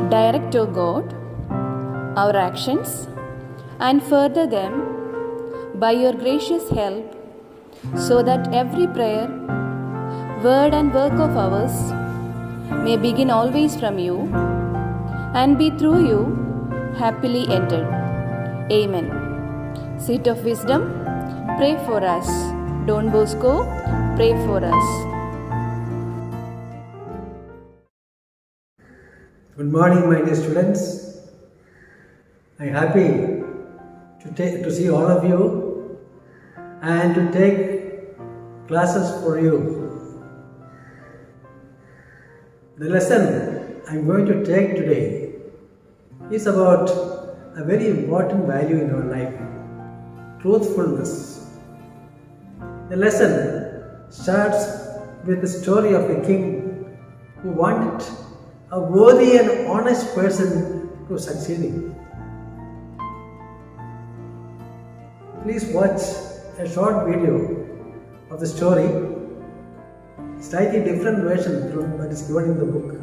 Direct, O God, our actions and further them by your gracious help, so that every prayer, word, and work of ours may begin always from you and be through you happily ended. Amen. Seat of Wisdom, pray for us. Don Bosco, pray for us. Good morning, my dear students. I am happy to see all of you and to take classes for you. The lesson I am going to take today is about a very important value in our life, truthfulness. The lesson starts with the story of a king who wanted a worthy and honest person to succeeding. Please watch a short video of the story, slightly different version from what is given in the book.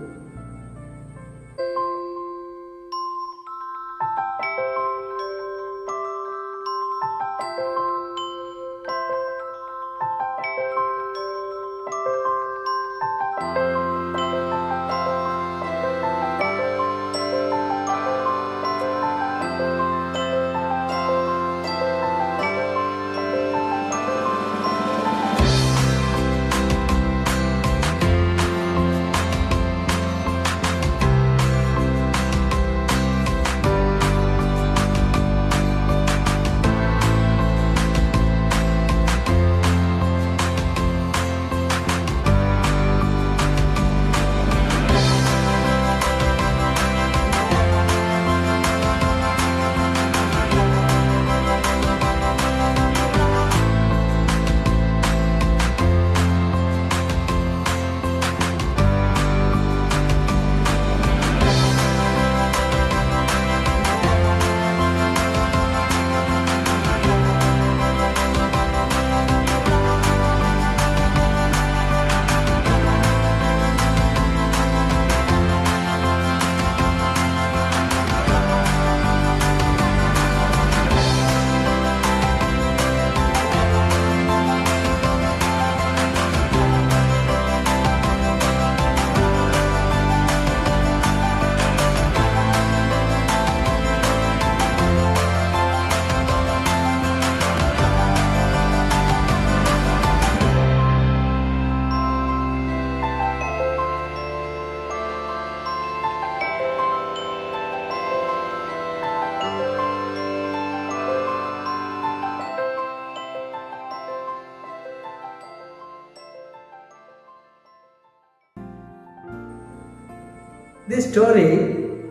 This story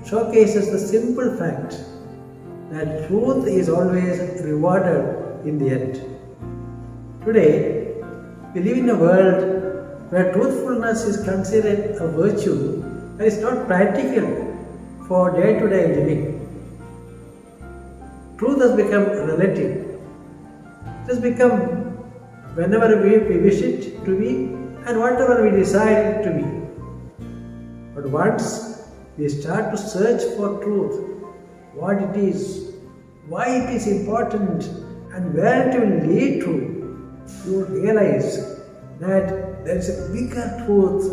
showcases the simple fact that truth is always rewarded in the end. Today, we live in a world where truthfulness is considered a virtue that is not practical for day-to-day living. Truth has become relative. It has become whenever we wish it to be and whatever we decide it to be. But once we start to search for truth, what it is, why it is important, and where it will lead to, you will realize that there is a bigger truth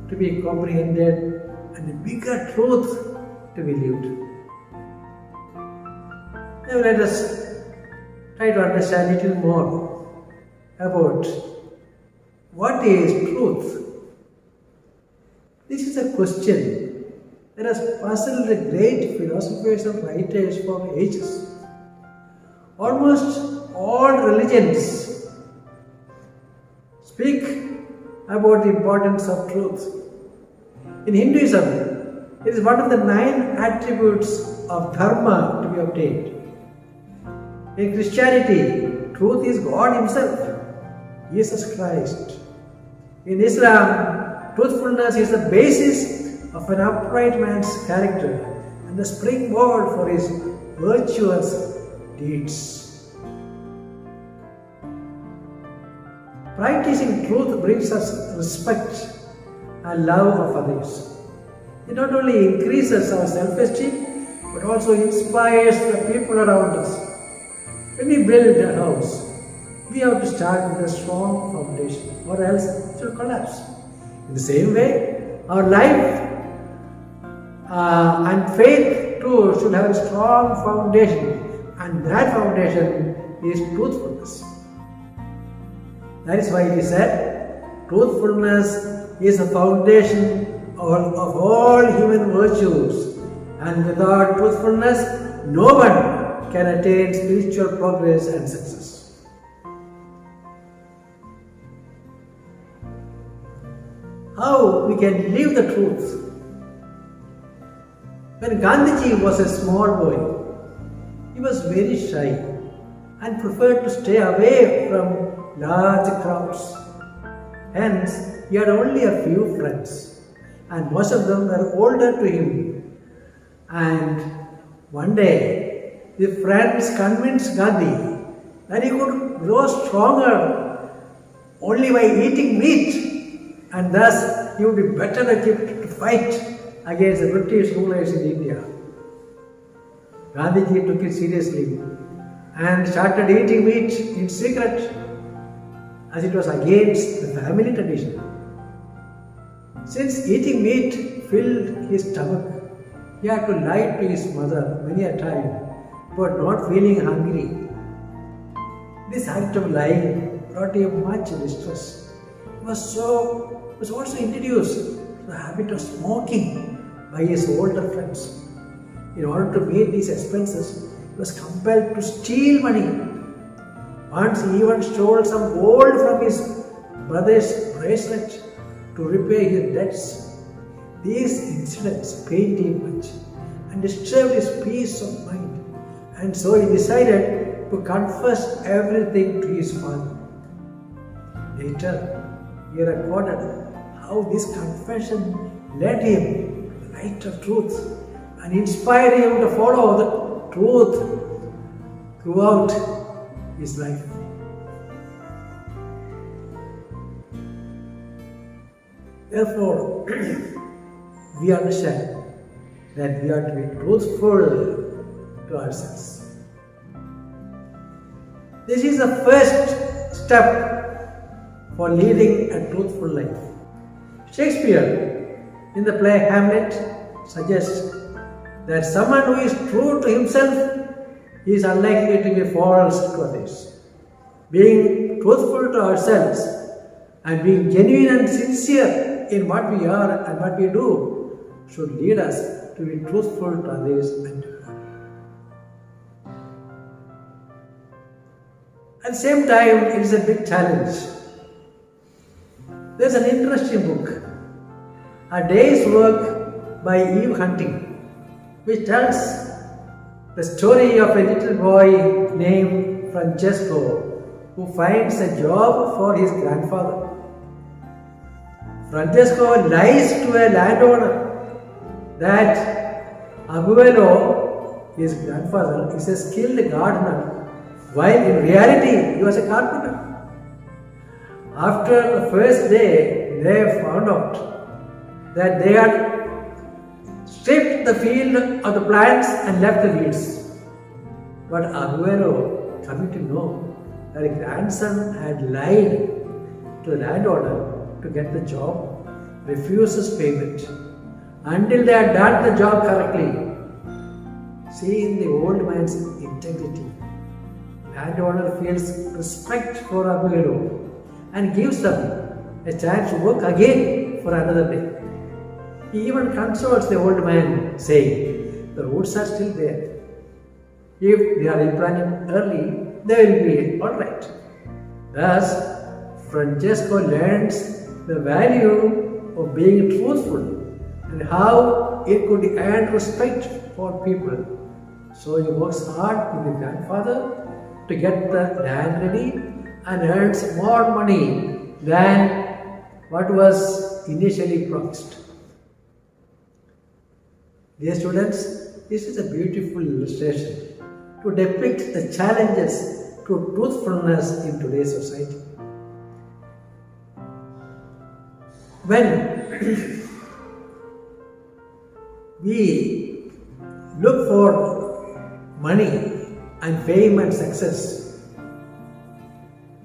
to be comprehended and a bigger truth to be lived. Now let us try to understand a little more about what is truth. This is a question that has puzzled the great philosophers and writers for ages. Almost all religions speak about the importance of truth. In Hinduism, it is one of the 9 attributes of dharma to be obtained. In Christianity, truth is God Himself, Jesus Christ. In Islam, truthfulness is the basis of an upright man's character and the springboard for his virtuous deeds. Practicing truth brings us respect and love of others. It not only increases our self-esteem, but also inspires the people around us. When we build a house, we have to start with a strong foundation, or else it will collapse. In the same way, our life and faith too should have a strong foundation, and that foundation is truthfulness. That is why it is said, truthfulness is the foundation of all human virtues, and without truthfulness, no one can attain spiritual progress and success. How we can live the truth? When Gandhiji was a small boy, he was very shy and preferred to stay away from large crowds. Hence, he had only a few friends, and most of them were older to him. And one day, the friends convinced Gandhi that he could grow stronger only by eating meat, and thus he would be better equipped to fight against the British rulers in India. Gandhiji took it seriously and started eating meat in secret, as it was against the family tradition. Since eating meat filled his stomach, he had to lie to his mother many a time about not feeling hungry. This act of lying brought him much distress. He was also introduced to the habit of smoking by his older friends. In order to meet these expenses, he was compelled to steal money. Once he even stole some gold from his brother's bracelet to repay his debts. These incidents pained him much and disturbed his peace of mind, and so he decided to confess everything to his father. Later, he recorded how this confession led him to the light of truth and inspired him to follow the truth throughout his life. Therefore, we understand that we are to be truthful to ourselves. This is the first step for leading a truthful life. Shakespeare, in the play Hamlet, suggests that someone who is true to himself is unlikely to be false to others. Being truthful to ourselves and being genuine and sincere in what we are and what we do should lead us to be truthful to others and to God. At the same time, it is a big challenge. There is an interesting book, A Day's Work by Eve Hunting, which tells the story of a little boy named Francesco who finds a job for his grandfather. Francesco lies to a landowner that Abuelo, his grandfather, is a skilled gardener, while in reality he was a carpenter. After the first day, they found out that they had stripped the field of the plants and left the weeds. But Abuelo, coming to know that a grandson had lied to the landowner to get the job, refuses payment until they had done the job correctly. Seeing the old man's integrity, landowner feels respect for Abuelo and gives them a chance to work again for another day. He even consoles the old man, saying, the roots are still there. If they are replanted early, they will be alright. Thus, Francesco learns the value of being truthful and how it could earn respect for people. So he works hard with his grandfather to get the land ready and earns more money than what was initially promised. Dear students, this is a beautiful illustration to depict the challenges to truthfulness in today's society. When we look for money and fame and success,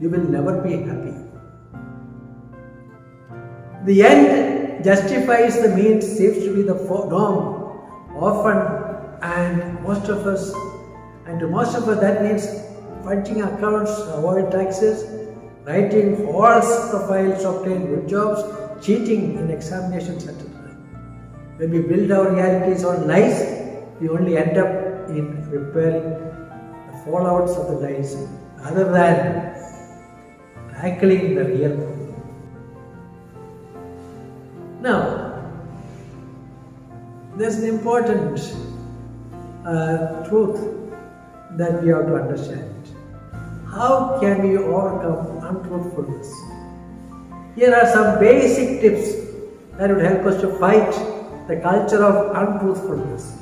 you will never be happy. The end justifies the means seems to be the norm often, and to most of us that means fudging accounts, avoid taxes, writing false profiles to obtain good jobs, cheating in examinations, etc. When we build our realities on lies, we only end up in repairing the fallouts of the lies rather than tackling the real problem. Now, there's an important truth that we have to understand. How can we overcome untruthfulness? Here are some basic tips that would help us to fight the culture of untruthfulness.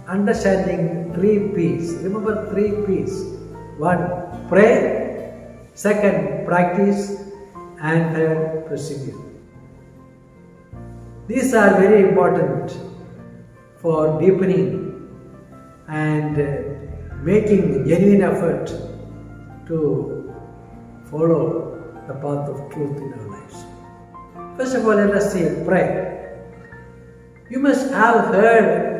Understanding 3 P's. Remember 3 P's. 1. Pray. 2. Practice. And 3. Persevere. These are very important for deepening and making genuine effort to follow the path of truth in our lives. First of all, let us say pray. You must have heard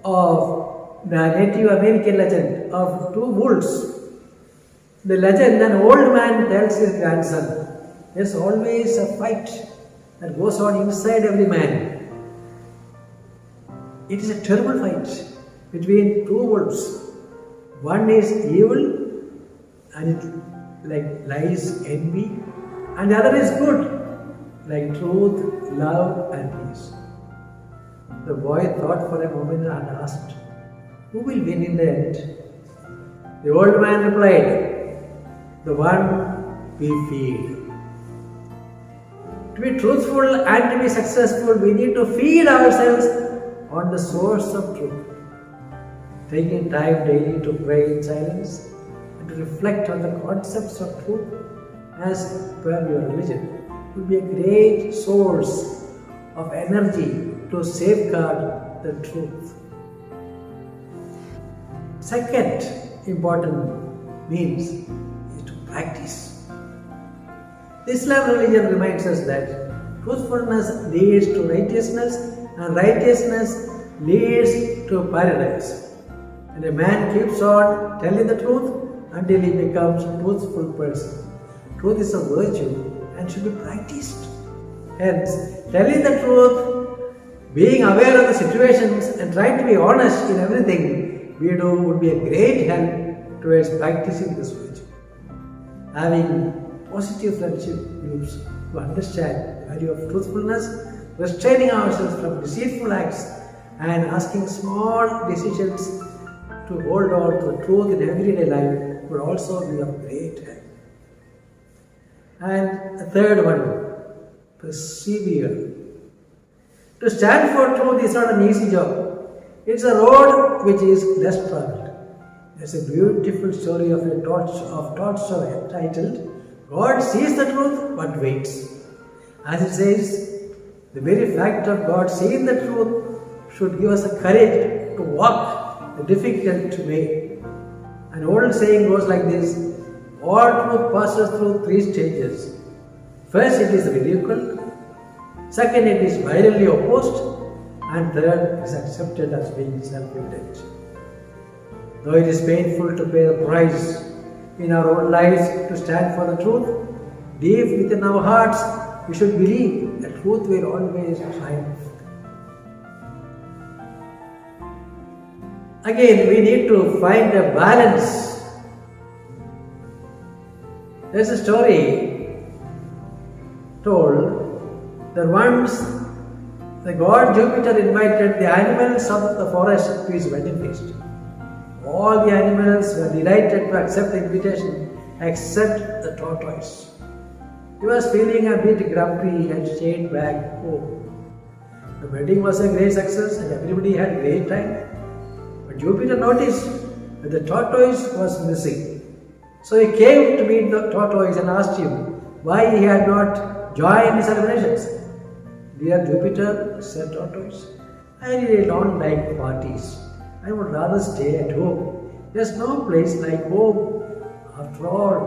of the Native American legend of 2 wolves. The legend, an old man tells his grandson, there's always a fight that goes on inside every man. It is a terrible fight between 2 wolves. One is evil and it lies envy, and the other is good, like truth, love and peace. The boy thought for a moment and asked, who will win in the end? The old man replied, the one we feed. To be truthful and to be successful, we need to feed ourselves on the source of truth. Taking time daily to pray in silence and to reflect on the concepts of truth as per your religion will be a great source of energy to safeguard the truth. Second important means is to practice. The Islam religion reminds us that truthfulness leads to righteousness and righteousness leads to paradise. And a man keeps on telling the truth until he becomes a truthful person. Truth is a virtue and should be practiced. Hence, telling the truth, being aware of the situations and trying to be honest in everything we do would be a great help towards practicing this virtue. Having positive friendship groups to understand the value of truthfulness, restraining ourselves from deceitful acts and asking small decisions to hold on to the truth in everyday life would also be of great help. And the third one, persevere. To stand for truth is not an easy job. It's a road which is less traveled. There's a beautiful story of Tolstoy titled, God sees the truth but waits. As it says, the very fact of God seeing the truth should give us the courage to walk the difficult way. An old saying goes like this, all truth passes through 3 stages. First, it is ridiculed. Second, it is violently opposed. And third, it is accepted as being self-evident. Though it is painful to pay the price in our own lives to stand for the truth, deep within our hearts, we should believe that truth will always triumph. Again, we need to find a balance. There's a story told that once the god Jupiter invited the animals of the forest to his wedding feast. All the animals were delighted to accept the invitation except the tortoise. He was feeling a bit grumpy and stayed back home. The wedding was a great success and everybody had a great time. But Jupiter noticed that the tortoise was missing. So he came to meet the tortoise and asked him why he had not joined the celebrations. Dear Jupiter, said tortoise, I really don't like parties. I would rather stay at home. There's no place like home. After all,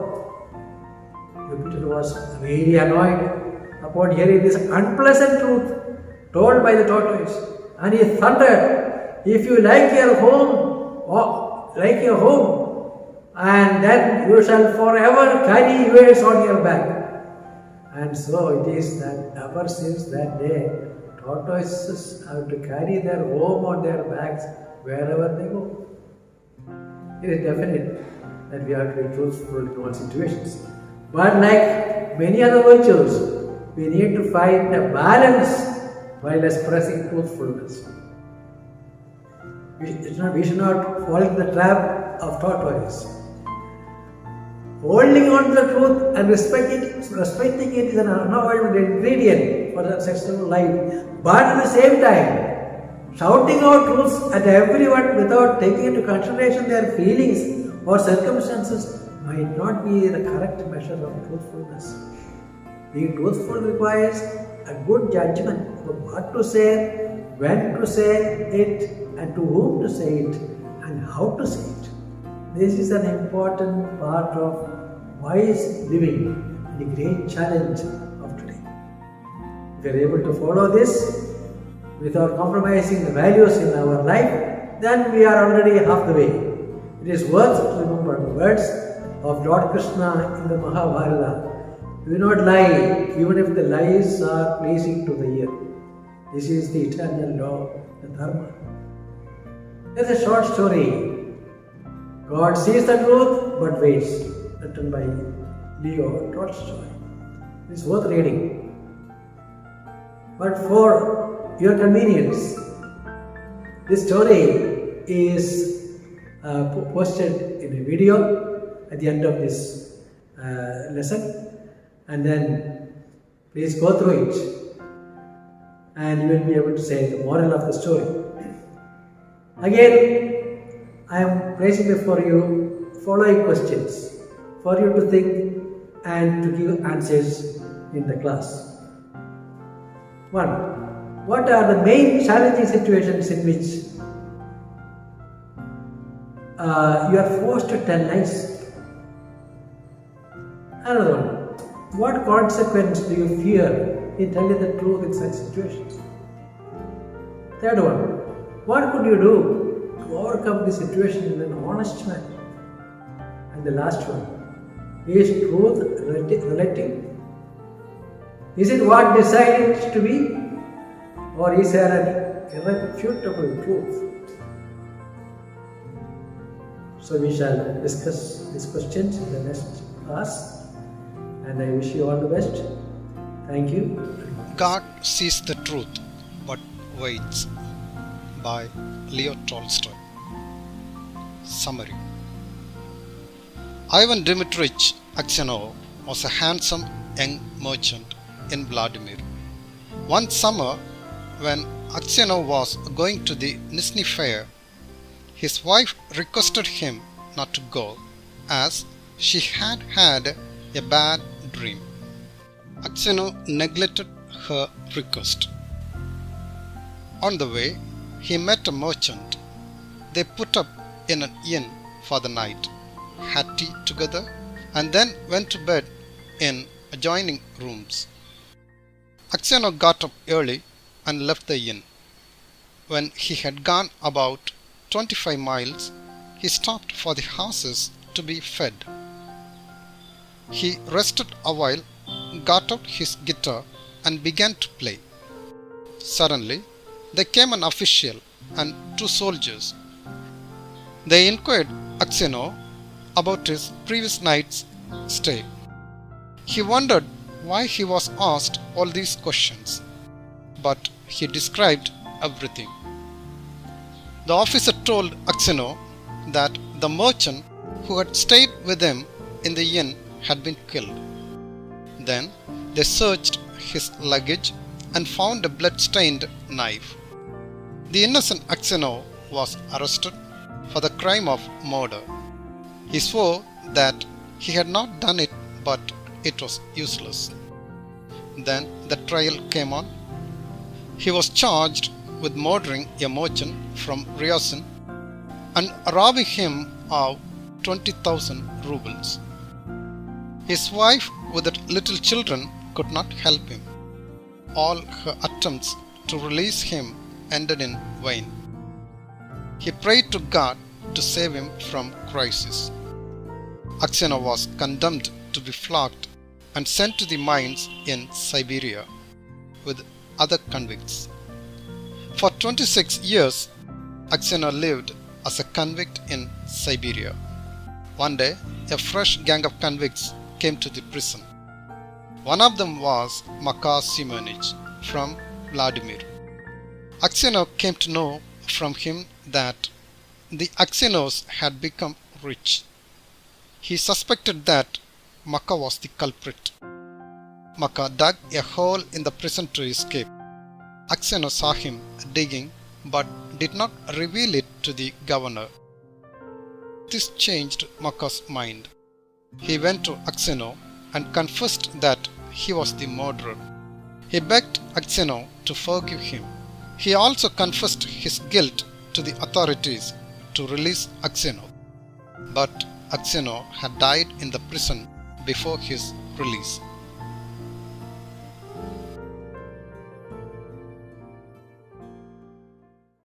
Jupiter was very annoyed upon hearing this unpleasant truth told by the tortoise, and he thundered, "If you like your home, and then you shall forever carry yours on your back." And so it is that ever since that day, tortoises have to carry their home on their backs wherever they go. It is definite that we have to be truthful in all situations. But like many other virtues, we need to find a balance while expressing truthfulness. We should not fall into the trap of tortoise. Holding on to the truth and respecting it is an unavoidable ingredient for the successful life. But at the same time, shouting out truths at everyone without taking into consideration their feelings or circumstances might not be the correct measure of truthfulness. Being truthful requires a good judgment of what to say, when to say it, and to whom to say it, and how to say it. This is an important part of wise living and a great challenge of today. If we are able to follow this without compromising the values in our life, then we are already half the way. It is worth to remember the words of Lord Krishna in the Mahabharata. Do not lie, even if the lies are pleasing to the ear. This is the eternal law, the Dharma. There is a short story. God sees the truth but waits, written by Leo Tolstoy. It is worth reading. But for your convenience, this story is posted in a video at the end of this lesson, and then please go through it and you will be able to say the moral of the story. Again, I am placing before you following questions for you to think and to give answers in the class. 1. What are the main challenging situations in which you are forced to tell lies? Another one. What consequence do you fear in telling the truth in such situations? Third one. What could you do to overcome the situation in an honest manner? And the last one. Is truth relative? Is it what decided to be? Or is there an irrefutable truth? So we shall discuss these questions in the next class. And I wish you all the best. Thank you. God sees the truth but waits, by Leo Tolstoy. Summary. Ivan Dmitrich Aksionov was a handsome young merchant in Vladimir. One summer, when Aksionov was going to the Nizhny fair, his wife requested him not to go as she had had a bad dream. Aksionov neglected her request. On the way, he met a merchant. They put up in an inn for the night, had tea together, and then went to bed in adjoining rooms. Aksionov got up early and left the inn. When he had gone about 25 miles, he stopped for the horses to be fed. He rested a while, got out his guitar and began to play. Suddenly, there came an official and 2 soldiers. They inquired Aksionov about his previous night's stay. He wondered why he was asked all these questions, but he described everything. The officer told Aksionov that the merchant who had stayed with him in the inn had been killed. Then they searched his luggage and found a blood-stained knife. The innocent Aksionov was arrested for the crime of murder. He swore that he had not done it, but it was useless. Then the trial came on. He was charged with murdering a merchant from Ryazan and robbing him of 20,000 rubles. His wife with the little children could not help him. All her attempts to release him ended in vain. He prayed to God to save him from crisis. Aksionov was condemned to be flogged and sent to the mines in Siberia with other convicts. For 26 years, Aksionov lived as a convict in Siberia. One day, a fresh gang of convicts came to the prison. One of them was Makar Simonich from Vladimir. Aksionov came to know from him that the Aksionovs had become rich. He suspected that Makar was the culprit. Makar dug a hole in the prison to escape. Aksionov saw him digging but did not reveal it to the governor. This changed Makar's mind. He went to Aksionov and confessed that he was the murderer. He begged Aksionov to forgive him. He also confessed his guilt to the authorities to release Aksionov. But Aksionov had died in the prison before his release.